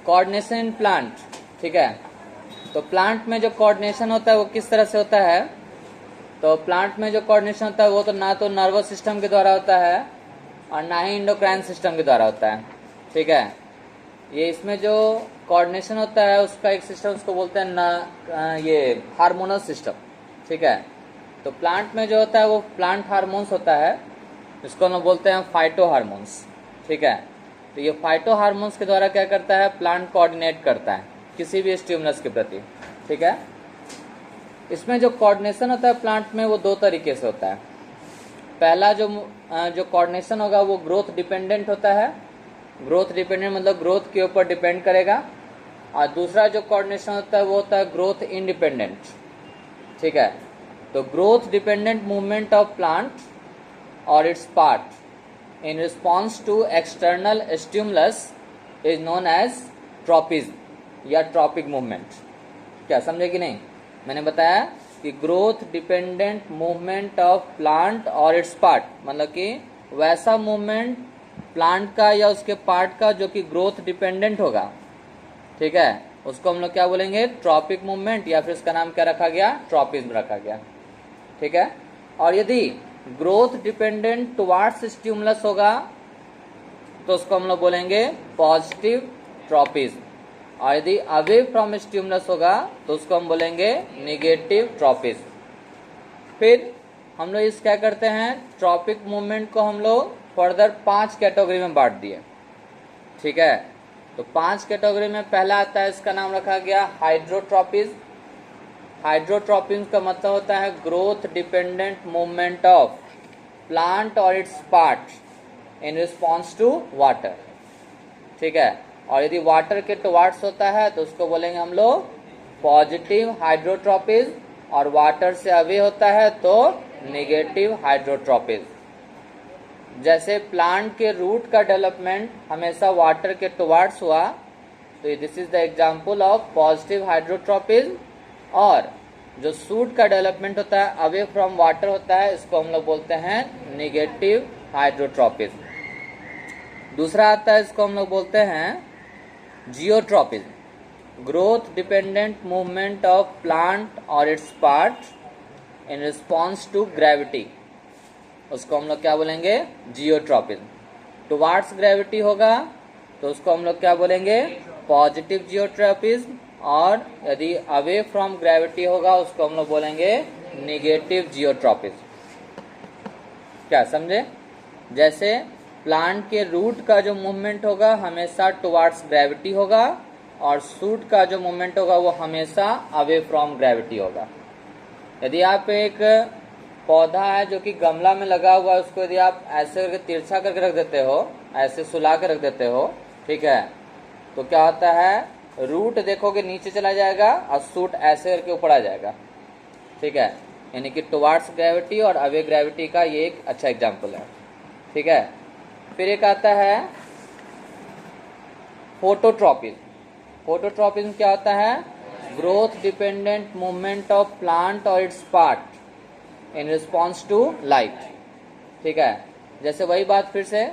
Coordination in plant, ठीक है। तो प्लांट में जो कोऑर्डिनेशन होता है वो किस तरह से होता है? तो प्लांट में जो कोऑर्डिनेशन होता है वो तो ना तो नर्वस सिस्टम के द्वारा होता है और ना ही एंडोक्राइन सिस्टम के द्वारा होता है, ठीक है। ये इसमें जो कोऑर्डिनेशन होता है उसका एक सिस्टम, उसको बोलते हैं ना ये हार्मोनल सिस्टम, ठीक है। तो प्लांट में जो होता है वो प्लांट हार्मोन्स होता है, इसको हम बोलते हैं फाइटो हार्मोन्स, ठीक है। तो ये फाइटो हार्मोन्स के द्वारा क्या करता है? प्लांट कोऑर्डिनेट करता है किसी भी स्टिमुलस के प्रति, ठीक है। इसमें जो कोऑर्डिनेशन होता है प्लांट में वो दो तरीके से होता है। पहला जो कोऑर्डिनेशन होगा वो ग्रोथ डिपेंडेंट होता है। ग्रोथ डिपेंडेंट मतलब ग्रोथ के ऊपर डिपेंड करेगा। और दूसरा जो कोऑर्डिनेशन होता है वो होता है ग्रोथ इंडिपेंडेंट, ठीक है। तो growth dependent movement of plant और its part in response to external stimulus is known as tropism या ट्रॉपिक मूवमेंट। क्या समझे कि नहीं? मैंने बताया कि growth dependent movement of plant और इट्स पार्ट मतलब कि वैसा मूवमेंट प्लांट का या उसके पार्ट का जो कि ग्रोथ डिपेंडेंट होगा, ठीक है, उसको हम लोग क्या बोलेंगे? ट्रॉपिक मूवमेंट, या फिर उसका नाम क्या रखा गया? ट्रॉपिज्म रखा गया, ठीक है। और यदि ग्रोथ डिपेंडेंट टुवार्ड्स स्टिमुलस होगा तो उसको हम लोग बोलेंगे पॉजिटिव ट्रॉपिज्म, और यदि अवे फ्रॉम स्टिमुलस होगा तो उसको हम बोलेंगे नेगेटिव ट्रॉपिज्म। फिर हम लोग इस क्या करते हैं? ट्रॉपिक मूवमेंट को हम लोग फर्दर 5 कैटेगरी में बांट दिए, ठीक है। तो 5 कैटेगरी में पहला आता है, इसका नाम रखा गया हाइड्रोट्रॉपिज्म। हाइड्रोट्रॉपिज्म का मतलब होता है growth dependent movement of plant और its part in response to water, ठीक है। और यदि वाटर के टुवार्ड्स होता है तो उसको बोलेंगे हम लोग पॉजिटिव हाइड्रोट्रॉपिज्म, और वाटर से अवे होता है तो नेगेटिव हाइड्रोट्रॉपिज्म। जैसे प्लांट के रूट का डेवलपमेंट हमेशा वाटर के टुवार्ड्स हुआ तो this is the example of positive hydrotropism, और जो सूट का डेवलपमेंट होता है अवे फ्रॉम वाटर होता है, इसको हम लोग बोलते हैं नेगेटिव हाइड्रोट्रॉपिज्म। दूसरा आता है, इसको हम लोग बोलते हैं geotropism. Growth dependent movement of plant और its part in response to gravity, उसको हम लोग क्या बोलेंगे? जियोट्रॉपिज्म। टुवार्ड्स ग्रेविटी होगा तो उसको हम लोग क्या बोलेंगे? पॉजिटिव जियोट्रॉपिज्म, और यदि अवे फ्रॉम ग्रेविटी होगा उसको हम लोग बोलेंगे नेगेटिव जियोट्रॉपिज्म। क्या समझे? जैसे प्लांट के रूट का जो मूवमेंट होगा हमेशा टुवार्ड्स ग्रेविटी होगा, और सूट का जो मूवमेंट होगा वो हमेशा अवे फ्रॉम ग्रेविटी होगा। यदि आप एक पौधा है जो कि गमला में लगा हुआ है, उसको यदि आप ऐसे करके तिरछा करके रख देते हो, ऐसे सुला कर रख देते हो, ठीक है, तो क्या होता है? रूट देखोगे नीचे चला जाएगा और सूट ऐसे करके ऊपर आ जाएगा, ठीक है। यानी कि टुवार्ड्स ग्रेविटी और अवे ग्रेविटी का ये एक अच्छा एग्जाम्पल है, ठीक है। फिर एक आता है फोटोट्रॉपिज्म। फोटोट्रॉपिज्म क्या होता है? Growth dependent movement of plant और its part in response to light, ठीक है। जैसे वही बात फिर से,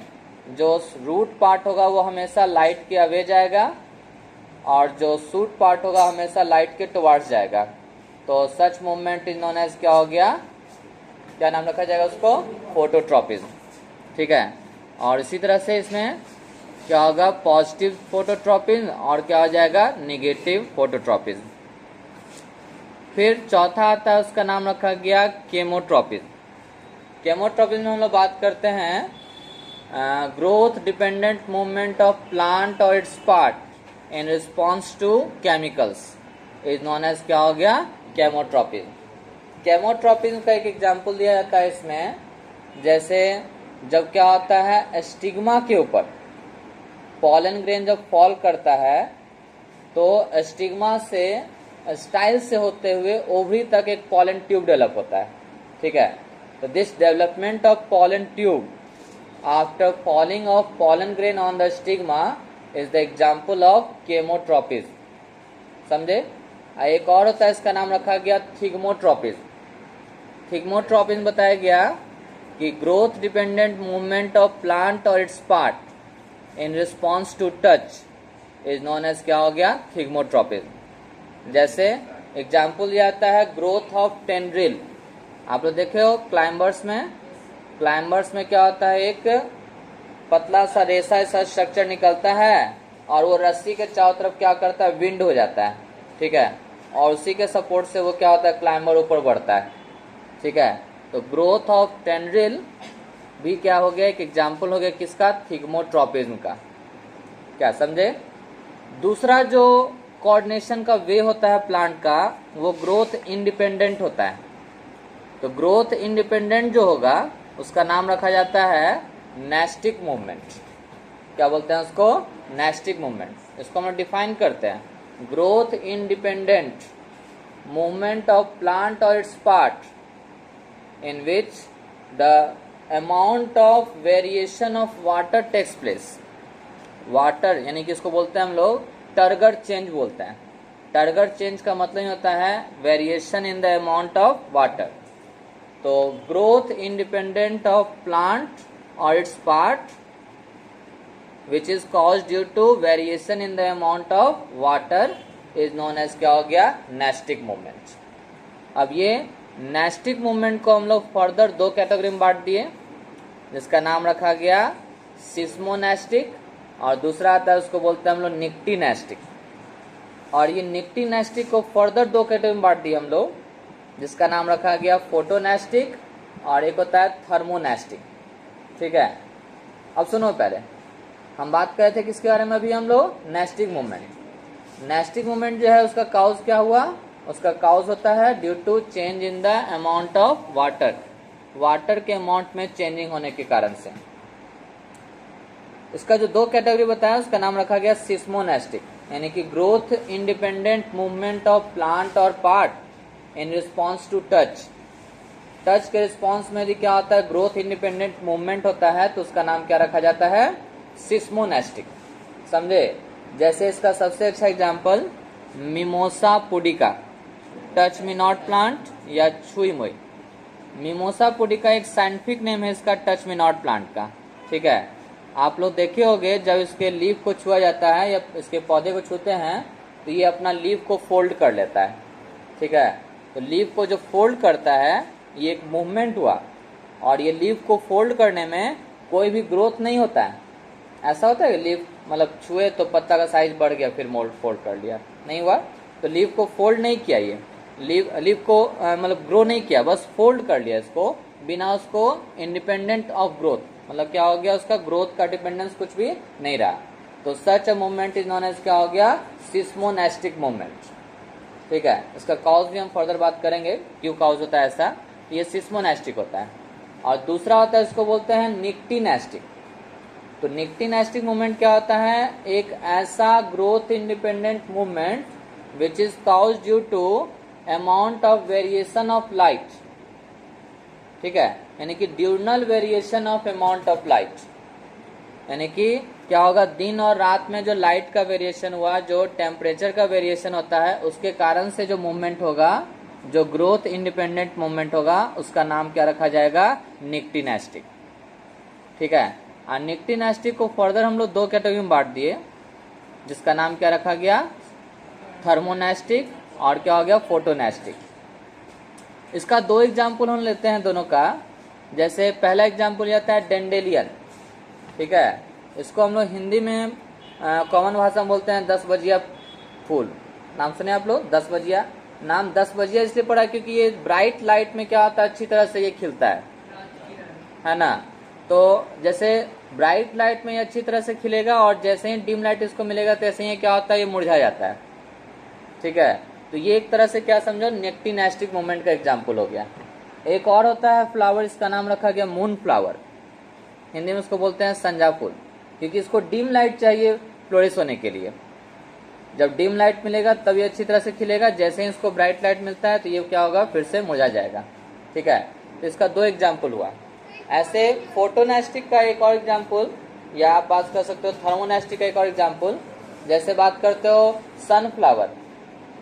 जो रूट पार्ट होगा वो हमेशा लाइट के अवे जाएगा, और जो सूट पार्ट होगा हमेशा लाइट के टुवार्ड्स जाएगा। तो सच मूवमेंट इज नोन एज क्या हो गया? क्या नाम रखा जाएगा उसको? फोटोट्रॉपिज्म, ठीक है। और इसी तरह से इसमें क्या होगा? पॉजिटिव फोटोट्रॉपिज्म, और क्या हो जाएगा? Negative phototropism. फिर चौथा आता है, उसका नाम रखा गया केमोट्रॉपिज्म। केमोट्रॉपिज्म में हम लोग बात करते हैं growth dependent movement of plant और its part in response to chemicals is known as क्या हो गया? केमोट्रॉपिज्म। केमोट्रॉपिज्म का एक एग्जाम्पल दिया जाता है इसमें, जैसे जब क्या होता है, स्टिग्मा के ऊपर पॉलन ग्रेन जब फॉल करता है तो स्टिग्मा से स्टाइल से होते हुए ओवरी तक एक पॉलन ट्यूब डेवलप होता है, ठीक है। तो this development of pollen tube after falling of pollen grain on the stigma is the example of chemotropism. समझे? एक और होता है, इसका नाम रखा गया थिग्मोट्रॉपिज्म। थिग्मोट्रॉपिज्म बताया गया कि growth dependent movement of plant और its part in response to touch is known as क्या हो गया, थिग्मोट्रोपिज्म। जैसे एग्जाम्पल ये आता है ग्रोथ ऑफ टेंड्रिल। आप लोग देखे हो क्लाइंबर्स में क्या होता है, एक पतला सा रेसा ऐसा स्ट्रक्चर निकलता है और वो रस्सी के चारों तरफ क्या करता है, विंड हो जाता है, ठीक है, और उसी के सपोर्ट से वो क्या होता है, क्लाइंबर ऊपर बढ़ता है, ठीक है। तो ग्रोथ ऑफ टेंड्रिल भी क्या हो गया, एक एग्जाम्पल हो गया किसका, थिग्मोट्रोपिज्म का। क्या समझे? दूसरा जो कोऑर्डिनेशन का वे होता है प्लांट का, वो ग्रोथ इंडिपेंडेंट होता है। तो ग्रोथ इंडिपेंडेंट जो होगा उसका नाम रखा जाता है नेस्टिक मूवमेंट। क्या बोलते हैं उसको, नेस्टिक मूवमेंट। इसको हम डिफाइन करते हैं, growth independent movement of plant और its part in which the amount of variation of water takes place. Water यानी कि इसको बोलते हैं हम लोग टर्गर चेंज बोलते हैं। टर्गर चेंज का मतलब होता है variation in the amount of water. तो ग्रोथ इंडिपेंडेंट ऑफ प्लांट और its part which is caused due to variation in the amount of water is known as क्या हो गया, नेस्टिक मूवमेंट। अब ये नेस्टिक मूवमेंट को हम लोग फर्दर दो कैटेगरी में बांट दिए, जिसका नाम रखा गया सिस्मोनेस्टिक, और दूसरा आता है उसको बोलते हैं हम लोग निक्टीनेस्टिक। और ये निक्टीनेस्टिक को फर्दर दो कैटेगरी में बांट दिए हम लोग, जिसका नाम रखा गया फोटोनेस्टिक, और एक होता है थर्मोनेस्टिक, ठीक है। अब सुनो, पहले हम बात कर रहे थे किसके बारे में अभी हम लोग, नेस्टिक मूवमेंट। नेस्टिक मूवमेंट जो है उसका काउज क्या हुआ, उसका काउज होता है due to change in the amount of water, water के अमाउंट में चेंजिंग होने के कारण से। इसका जो दो कैटेगरी बताया उसका नाम रखा गया सिस्मोनेस्टिक, यानी कि growth independent movement of plant और part in response to touch. Touch के रिस्पॉन्स में भी क्या होता है, ग्रोथ इंडिपेंडेंट मूवमेंट होता है, तो उसका नाम क्या रखा जाता है, सिस्मोनेस्टिक। समझे? जैसे इसका सबसे अच्छा example mimosa pudica, touch me not plant या छुई मुई। मिमोसा पुडिका एक साइंटिफिक नेम है इसका, टच मी नॉट प्लांट का, ठीक है। आप लोग देखे होंगे जब इसके लीफ को छुआ जाता है या इसके पौधे को छूते हैं तो ये अपना लीफ को फोल्ड कर लेता है, ठीक है। तो लीफ को जो फोल्ड करता है ये एक मूवमेंट हुआ, और ये लीफ को फोल्ड करने में कोई भी ग्रोथ नहीं होता है। ऐसा होता है कि लीफ मतलब छुए तो पत्ता का साइज बढ़ गया फिर फोल्ड कर लिया, नहीं हुआ। तो लीफ को फोल्ड नहीं किया, ये लीफ को मतलब ग्रो नहीं किया, बस फोल्ड कर लिया इसको बिना उसको इंडिपेंडेंट ऑफ ग्रोथ, मतलब क्या हो गया, उसका ग्रोथ का डिपेंडेंस कुछ भी नहीं रहा। तो such a movement is known as क्या हो गया, सिस्मोनेस्टिक मूवमेंट, ठीक है। इसका कॉज भी हम फर्दर बात करेंगे क्यों कॉज होता है ऐसा। ये सिस्मोनेस्टिक होता है। और दूसरा होता है इसको बोलते हैं निक्टीनेस्टिक। तो निक्टीनेस्टिक मूवमेंट क्या होता है, एक ऐसा growth independent movement which is cause due to amount of variation of light, ठीक है, यानी कि diurnal variation of amount of light, यानी कि क्या होगा, दिन और रात में जो लाइट का वेरिएशन हुआ, जो टेम्परेचर का वेरिएशन होता है, उसके कारण से जो मूवमेंट होगा, जो ग्रोथ इंडिपेंडेंट मूवमेंट होगा, उसका नाम क्या रखा जाएगा, निक्टीनेस्टिक, ठीक है। और निक्टीनेस्टिक को फर्दर हम लोग दो कैटेगरी में बांट दिए, जिसका नाम क्या रखा गया, थर्मोनेस्टिक, और क्या हो गया, फोटोनेस्टिक। इसका दो एग्जाम्पल हम लेते हैं दोनों का। जैसे पहला एग्जाम्पल आता है डेंडेलियन, ठीक है। इसको हम लोग हिंदी में कॉमन भाषा में बोलते हैं 10 बजिया फूल। नाम सुने आप लोग, 10 बजिया। नाम 10 बजिया इसलिए पड़ा क्योंकि ये ब्राइट लाइट में क्या होता है, अच्छी तरह से ये खिलता है ना। तो जैसे ब्राइट लाइट में ये अच्छी तरह से खिलेगा, और जैसे ही डिम लाइट इसको मिलेगा तैसे ही क्या होता है, ये मुरझा जाता है, ठीक है। तो ये एक तरह से क्या समझो, निक्टीनेस्टिक मूवमेंट का एग्जाम्पल हो गया। एक और होता है फ्लावर, इसका नाम रखा गया मून फ्लावर। हिंदी में उसको बोलते हैं संजा फूल, क्योंकि इसको डिम लाइट चाहिए फ्लोरिश होने के लिए। जब डिम लाइट मिलेगा तब ये अच्छी तरह से खिलेगा, जैसे ही इसको ब्राइट लाइट मिलता है तो ये क्या होगा, फिर से मुरझा जाएगा, ठीक है। तो इसका दो एग्जाम्पल हुआ। ऐसे फोटोनेस्टिक का एक और एग्जाम्पल, या आप बात कर सकते हो थर्मोनेस्टिक का एक और एग्जाम्पल। जैसे बात करते हो सनफ्लावर,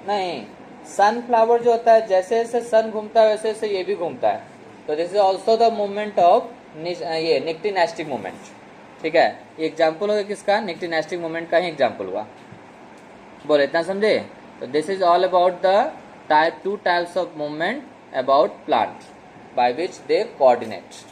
नहीं, सनफ्लावर जो होता है, जैसे जैसे सन घूमता है वैसे वैसे ये भी घूमता है। तो this is also the movement of ये निक्टीनेस्टिक मूवमेंट, ठीक है, ये एग्जाम्पल होगा किसका, निक्टिनेस्टिक मूवमेंट का ही एग्जाम्पल हुआ। बोले इतना समझे। तो this is all about the two types of movement about plant by which they coordinate.